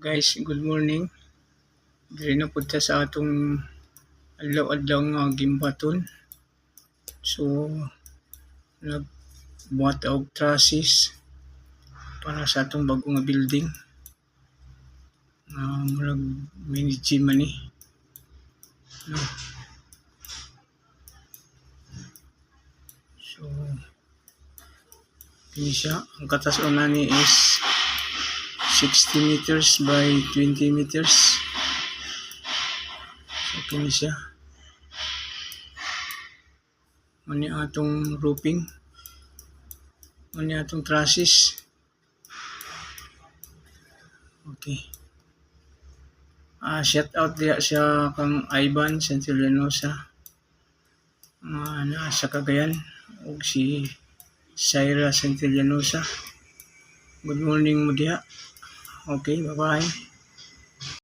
Guys, good morning. Diri na punta sa atong adlaw-adlaw nga gimbaton. So, nagbuhat og trusses para sa atong bago nga building. Murag mini gym man ni. No. So, kini siya. Ang katas-on ni is 60 meters by 20 meters. So, kini siya. Mani atong roofing. Mani atong trusses. Okay. Shout out diya siya kang Ivan Santillanosa. Sa Cagayan. O si Syra Santillanosa. Good morning mo diya. Okay, bye-bye.